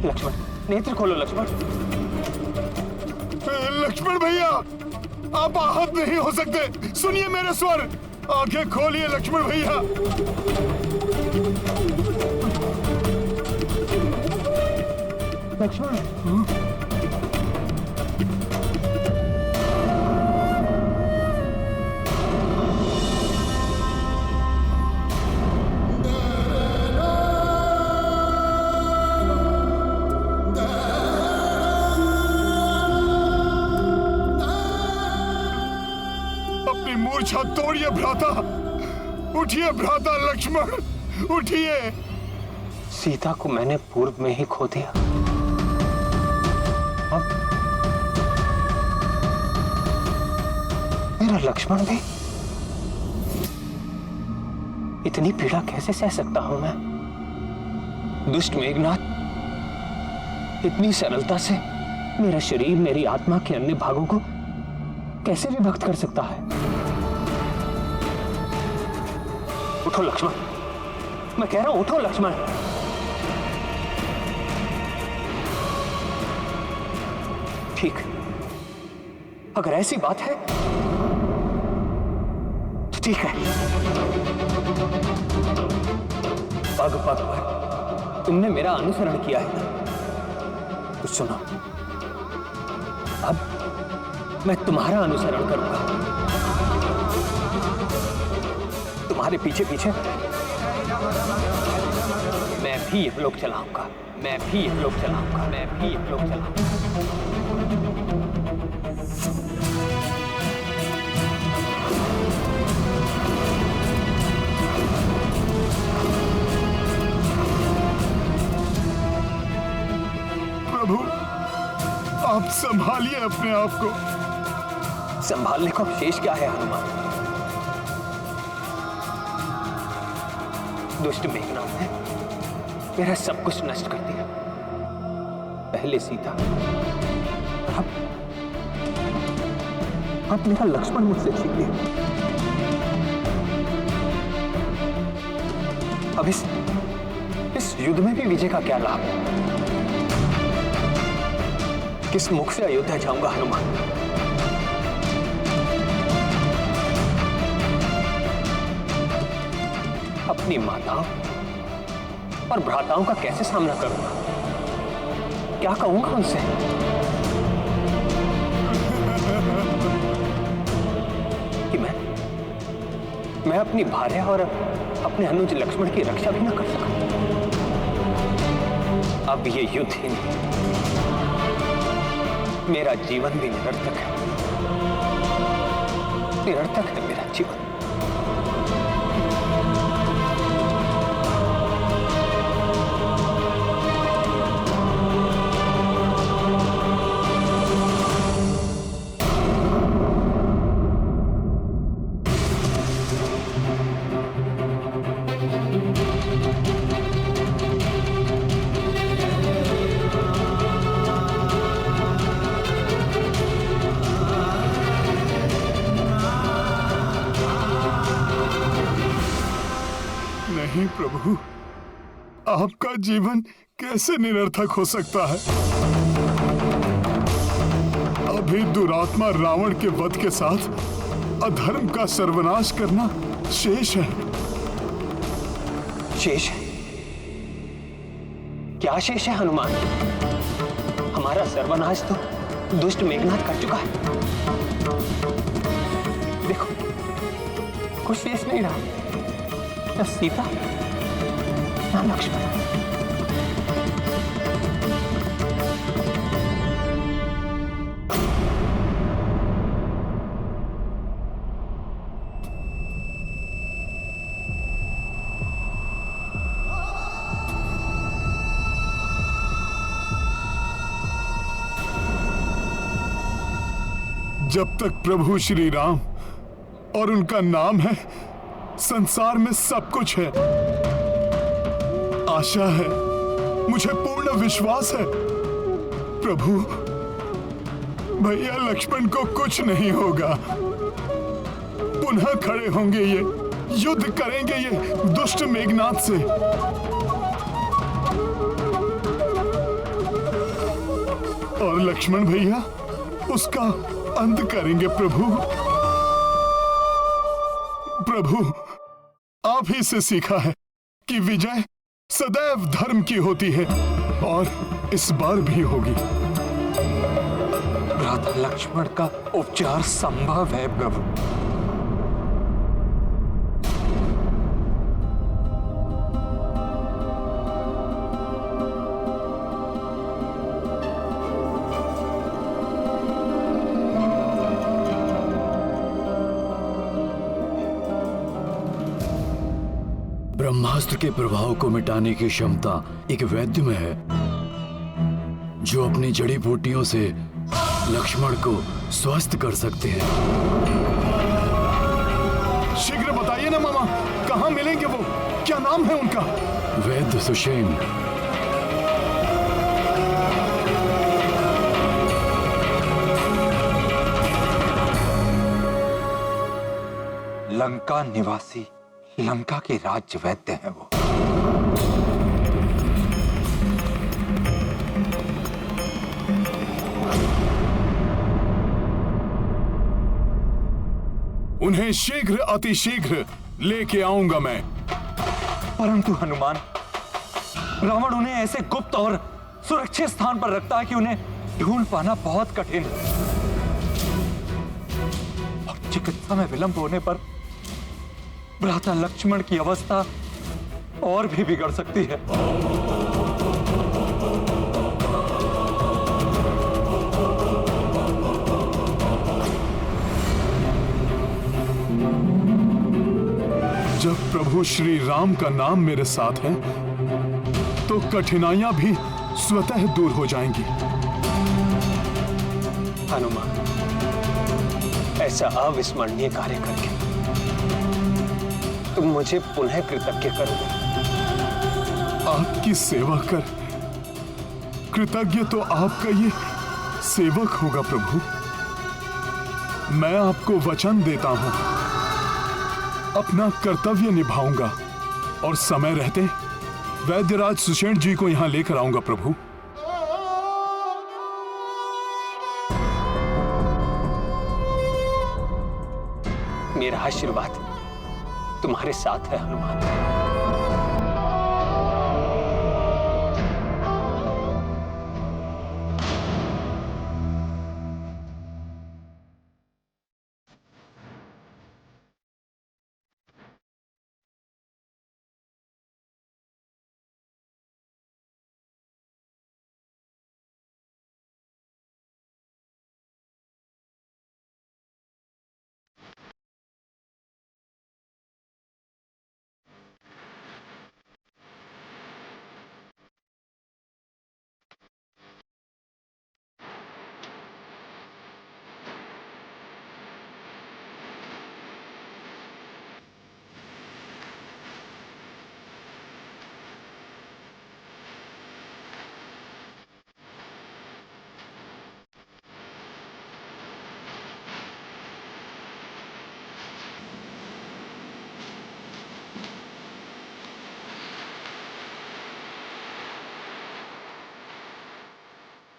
लक्ष्मण, नेत्र खोलो लक्ष्मण। लक्ष्मण भैया, आप आहत नहीं हो सकते। सुनिए मेरे स्वर, आंखें खोलिए लक्ष्मण भैया। लक्ष्मण, अपनी मूर्छा तोड़िए भ्राता। उठिए भ्राता लक्ष्मण, उठिए। सीता को मैंने पूर्व में ही खो दिया। अब मेरा लक्ष्मण भी। इतनी पीड़ा कैसे सह सकता हूं मैं? दुष्ट मेघनाथ इतनी सरलता से मेरा शरीर, मेरी आत्मा के अन्य भागों को कैसे विभक्त कर सकता है? उठो लक्ष्मण, मैं कह रहा हूं उठो लक्ष्मण। ठीक, अगर ऐसी बात है तो ठीक है। पग पग पर तुमने मेरा अनुसरण किया है ना, तो सुनो, अब मैं तुम्हारा अनुसरण करूंगा। तुम्हारे पीछे पीछे मैं भी यमलोक चलाऊंगा, मैं भी यमलोक चलाऊंगा, मैं भी यमलोक चलाऊंगा। प्रभु, आप संभालिए अपने आप को। संभालने को शेष क्या है हनुमान? दुष्ट मेघनाथ ने मेरा सब कुछ नष्ट कर दिया। पहले सीता, अब मेरा लक्ष्मण मुझसे छीन लिया। अब इस युद्ध में भी विजय का क्या लाभ? किस मुख से अयोध्या जाऊंगा हनुमान? अपनी माताओं और भ्राताओं का कैसे सामना करूंगा? क्या कहूंगा उनसे? कि मैं अपनी भार्या और अपने अनुज लक्ष्मण की रक्षा भी ना कर सका। अब ये युद्ध ही नहीं, मेरा जीवन भी निरर्थक है। निरर्थक है मेरा जीवन। नहीं प्रभु, आपका जीवन कैसे निरर्थक हो सकता है? अभी दुरात्मा रावण के वध के साथ अधर्म का सर्वनाश करना शेष है। शेष है? क्या शेष है हनुमान? हमारा सर्वनाश तो दुष्ट मेघनाथ कर चुका है। देखो, कुछ शेष नहीं रहा। न सीता, न लक्ष्मण। जब तक प्रभु श्री राम और उनका नाम है, संसार में सब कुछ है। आशा है, मुझे पूर्ण विश्वास है। प्रभु, भैया लक्ष्मण को कुछ नहीं होगा। पुनः खड़े होंगे ये, युद्ध करेंगे ये दुष्ट मेघनाथ से। और लक्ष्मण भैया उसका अंत करेंगे प्रभु। प्रभु, आप ही से सीखा है कि विजय सदैव धर्म की होती है और इस बार भी होगी। भ्राता लक्ष्मण का उपचार संभव है प्रभु। ब्रह्मास्त्र के प्रभाव को मिटाने की क्षमता एक वैद्य में है, जो अपनी जड़ी बूटियों से लक्ष्मण को स्वस्थ कर सकते हैं। शीघ्र बताइए ना मामा, कहाँ मिलेंगे वो? क्या नाम है उनका? वैद्य सुषेण। लंका निवासी, लंका के राज्य वैद्य हैं वो। उन्हें शीघ्र अतिशीघ्र लेके आऊंगा मैं। परंतु हनुमान, रावण उन्हें ऐसे गुप्त और सुरक्षित स्थान पर रखता है कि उन्हें ढूंढ पाना बहुत कठिन है। और चिकित्सा में विलंब होने पर भ्राता लक्ष्मण की अवस्था और भी बिगड़ सकती है। जब प्रभु श्री राम का नाम मेरे साथ है तो कठिनाइयां भी स्वतः दूर हो जाएंगी। हनुमान, ऐसा अविस्मरणीय कार्य करके तुम मुझे पुनः कृतज्ञ करोगे। आपकी सेवा कर कृतज्ञ तो आपका ये सेवक होगा प्रभु। मैं आपको वचन देता हूं, अपना कर्तव्य निभाऊंगा और समय रहते वैद्यराज सुषेण जी को यहां लेकर आऊंगा प्रभु। मेरा आशीर्वाद तुम्हारे साथ है हनुमान।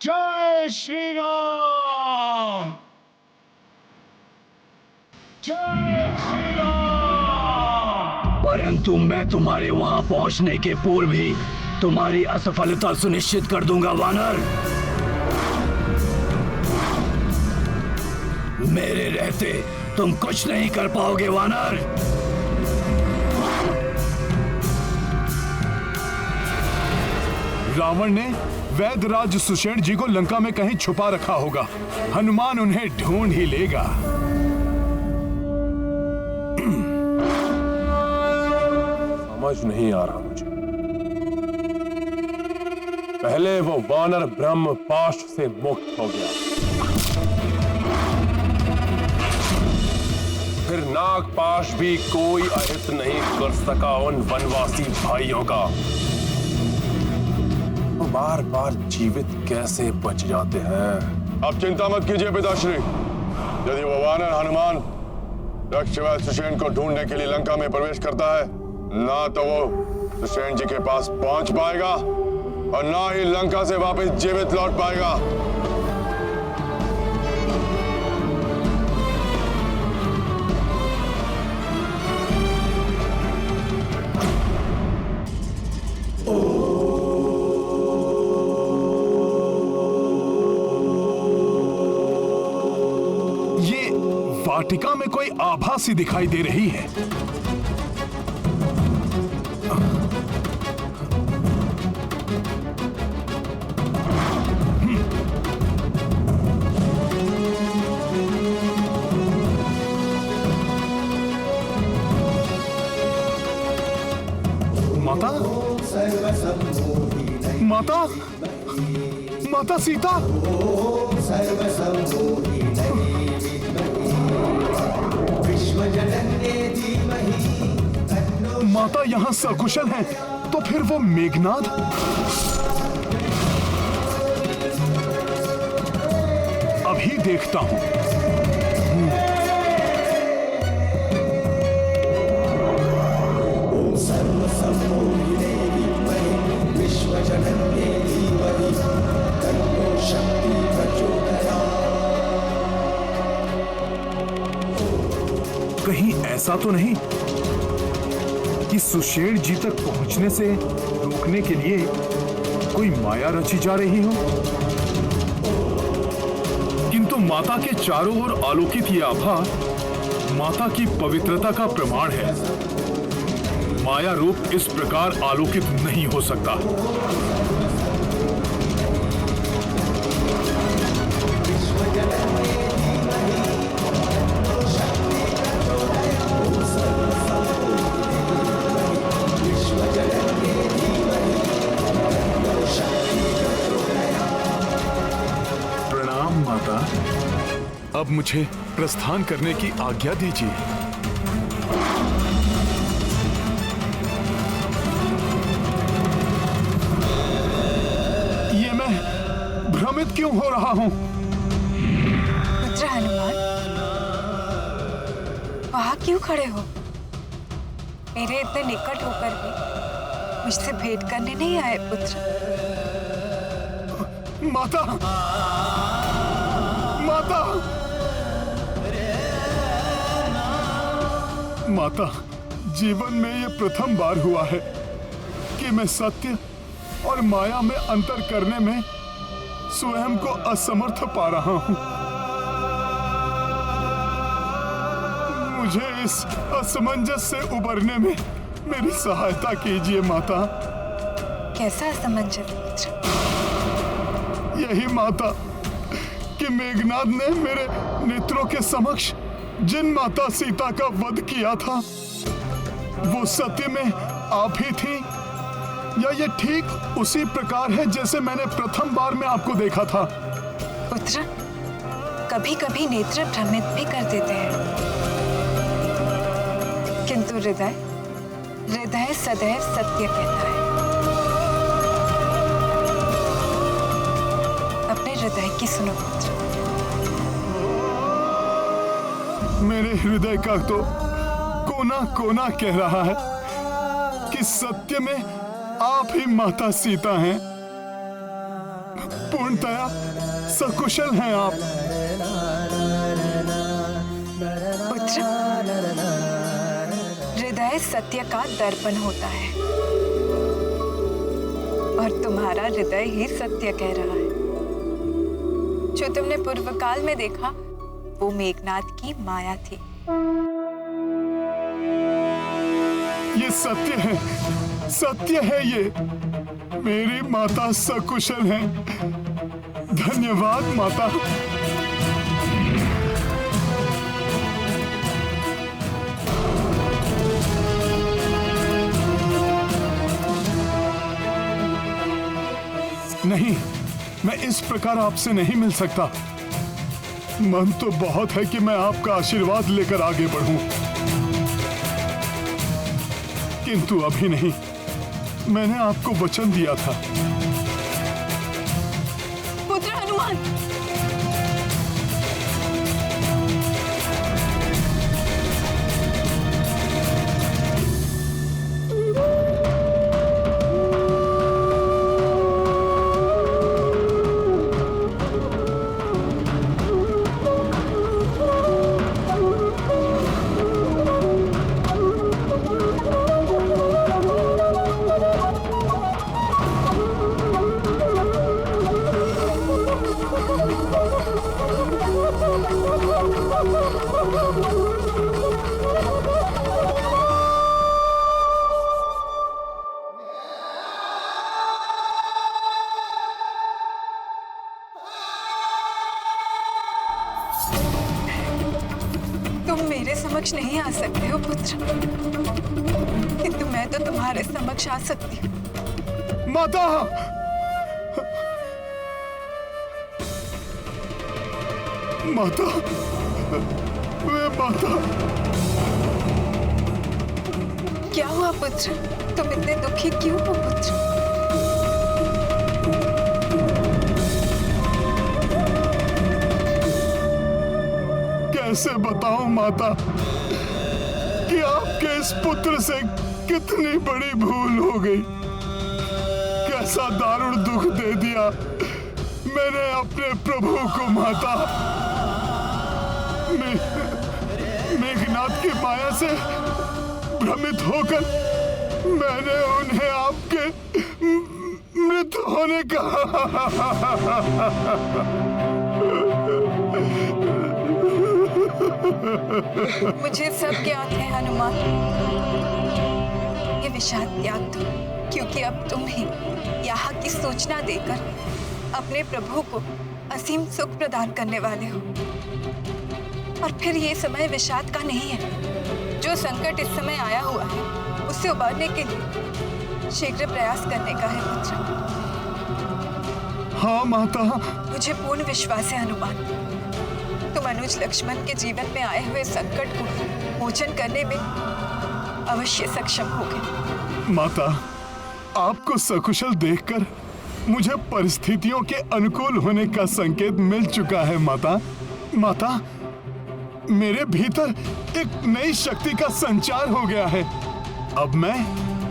जय श्री राम, जय श्री राम। परंतु मैं तुम्हारे वहां पहुंचने के पूर्व ही तुम्हारी असफलता सुनिश्चित कर दूंगा वानर। मेरे रहते तुम कुछ नहीं कर पाओगे वानर। रावण ने वैद्यराज सुषेण जी को लंका में कहीं छुपा रखा होगा। हनुमान उन्हें ढूंढ ही लेगा। समझ नहीं आ रहा मुझे। पहले वो वानर ब्रह्म पाश से मुक्त हो गया, फिर नाग पाश भी कोई अहित नहीं कर सका उन वनवासी भाइयों का। वो बार बार जीवित कैसे बच जाते हैं? अब चिंता मत कीजिए पिताश्री। यदि वो वानर हनुमान दक्षवैल सुषेण को ढूंढने के लिए लंका में प्रवेश करता है, ना तो वो सुषेण जी के पास पहुंच पाएगा और ना ही लंका से वापस जीवित लौट पाएगा। ये वाटिका में कोई आभा सी दिखाई दे रही है। माता माता माता सीता, माता यहाँ सकुशल हैं, तो फिर वो मेघनाद? अभी देखता हूं। कहीं ऐसा तो नहीं कि सुषेण जी तक पहुंचने से रोकने के लिए कोई माया रची जा रही हो? किंतु माता के चारों ओर आलोकित ये आभा माता की पवित्रता का प्रमाण है। माया रूप इस प्रकार आलोकित नहीं हो सकता। प्रणाम माता, अब मुझे प्रस्थान करने की आज्ञा दीजिए। ये मैं भ्रमित क्यों हो रहा हूं? पुत्र हनुमान, वहां क्यों खड़े हो? मेरे इतने निकट होकर भी मुझसे भेंट करने नहीं आए पुत्र? माता, माता, माता, जीवन में ये प्रथम बार हुआ है कि मैं सत्य और माया में अंतर करने में स्वयं को असमर्थ पा रहा हूं। मुझे इस असमंजस से उबरने में मेरी सहायता कीजिए माता। कैसा असमंजस पुत्र? यही माता कि मेघनाद ने मेरे नेत्रों के समक्ष जिन माता सीता का वध किया था, वो सत्य में आप ही थी, या ये ठीक उसी प्रकार है जैसे मैंने प्रथम बार में आपको देखा था? पुत्र, कभी कभी नेत्र भ्रमित भी कर देते हैं, किंतु हृदय सदैव सत्य कहता है। अपने हृदय की सुनो पुत्र। मेरे हृदय का तो कोना कोना कह रहा है कि सत्य में आप ही माता सीता हैं। पूर्णतया सकुशल हैं आप। पुत्र, हृदय सत्य का दर्पण होता है और तुम्हारा हृदय ही सत्य कह रहा है। जो तुमने पूर्व काल में देखा वो मेघनाद की माया थी। ये सत्य है ये। मेरी माता सकुशल हैं। धन्यवाद माता। नहीं, मैं इस प्रकार आपसे नहीं मिल सकता। मन तो बहुत है कि मैं आपका आशीर्वाद लेकर आगे बढ़ूं, किंतु अभी नहीं। मैंने आपको वचन दिया था। पुत्र हनुमान, मेरे समक्ष नहीं आ सकते हो पुत्र, किंतु मैं तो तुम्हारे समक्ष आ सकती हूँ। माता, माता, वे माता। क्या हुआ पुत्र? तुम इतने दुखी क्यों हो पुत्र? कैसे बताऊं माता कि आपके इस पुत्र से कितनी बड़ी भूल हो गई। कैसा दारुण दुख दे दिया मैंने अपने प्रभु को माता। मेघनाथ की माया से भ्रमित होकर मैंने उन्हें आपके मृत होने का मुझे सब ज्ञात है हनुमान। ये विषाद त्याग दो, क्योंकि अब तुम ही यहाँ की सूचना देकर अपने प्रभु को असीम सुख प्रदान करने वाले हो। और फिर ये समय विषाद का नहीं है। जो संकट इस समय आया हुआ है उससे उबारने के लिए शीघ्र प्रयास करने का है पुत्र। हाँ माता। मुझे पूर्ण विश्वास है हनुमान, तुम अनुज लक्ष्मण के जीवन में आए हुए संकट को मोचन करने में अवश्य सक्षम होगे। माता, आपको सकुशल देखकर मुझे परिस्थितियों के अनुकूल होने का संकेत मिल चुका है माता। माता, मेरे भीतर एक नई शक्ति का संचार हो गया है। अब मैं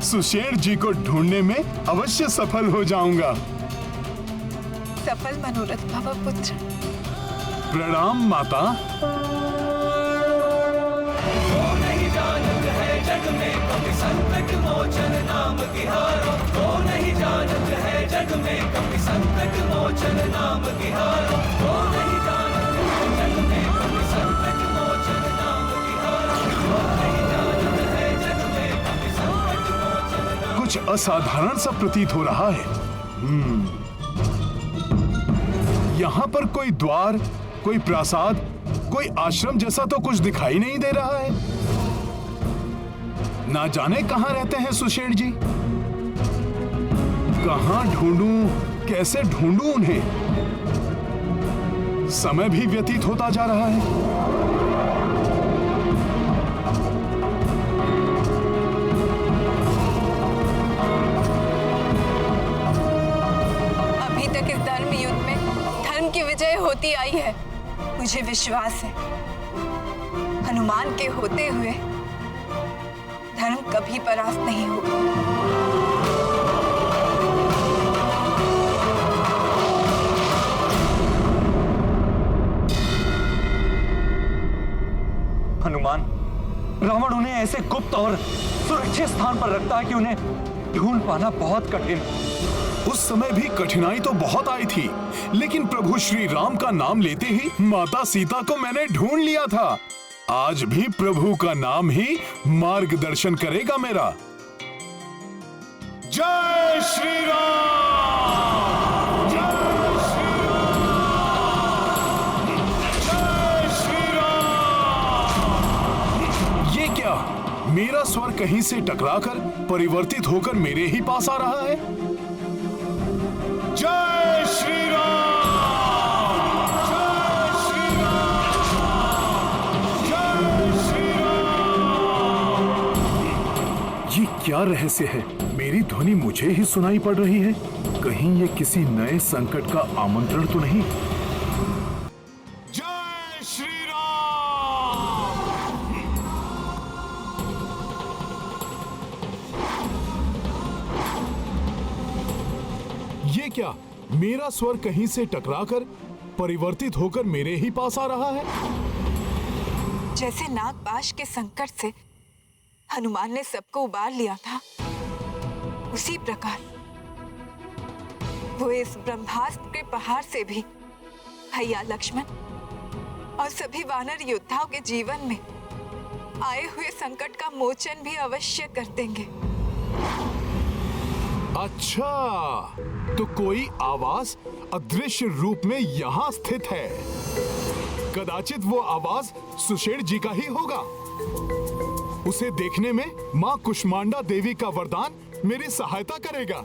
सुषेण जी को ढूंढने में अवश्य सफल हो जाऊंगा। सफल मनोरथ भव पुत्र। प्रणाम माता। जग में कभी संकट मोचन नाम तिहारो, वो नहीं जानत है जग में कभी संकट मोचन नाम तिहारो, वो नहीं जानत है जग में कभी संकट मोचन नाम तिहारो, वो नहीं जानत है जग में कभी संकट मोचन नाम। कुछ असाधारण सा प्रतीत हो रहा है। यहाँ पर कोई द्वार, कोई प्रासाद, कोई आश्रम जैसा तो कुछ दिखाई नहीं दे रहा है। ना जाने कहां रहते हैं सुषेण जी। कहां ढूंढूं, कैसे ढूंढूं उन्हें। समय भी व्यतीत होता जा रहा है। अभी तक इस धर्म युद्ध में धर्म की विजय होती आई है। मुझे विश्वास है हनुमान के होते हुए धर्म कभी परास्त नहीं होगा। हनुमान, रावण उन्हें ऐसे गुप्त और सुरक्षित स्थान पर रखता है कि उन्हें ढूंढ पाना बहुत कठिन। उस समय भी कठिनाई तो बहुत आई थी, लेकिन प्रभु श्री राम का नाम लेते ही माता सीता को मैंने ढूंढ लिया था। आज भी प्रभु का नाम ही मार्गदर्शन करेगा मेरा। जय श्री राम, जय श्री राम, जय श्री राम। ये क्या, मेरा स्वर कहीं से टकराकर परिवर्तित होकर मेरे ही पास आ रहा है। जय श्री राम, क्या रहस्य है? मेरी ध्वनि मुझे ही सुनाई पड़ रही है। कहीं ये किसी नए संकट का आमंत्रण तो नहीं? जय श्री राम। ये क्या, मेरा स्वर कहीं से टकराकर परिवर्तित होकर मेरे ही पास आ रहा है। जैसे नागपाश के संकट से हनुमान ने सबको उबार लिया था, उसी प्रकार वो इस ब्रह्मास्त्र के पहाड़ से भी भैया लक्ष्मण और सभी वानर योद्धाओं के जीवन में आए हुए संकट का मोचन भी अवश्य कर देंगे। अच्छा, तो कोई आवाज अदृश्य रूप में यहां स्थित है। कदाचित वो आवाज सुषेण जी का ही होगा। उसे देखने में माँ कुष्मांडा देवी का वरदान मेरी सहायता करेगा।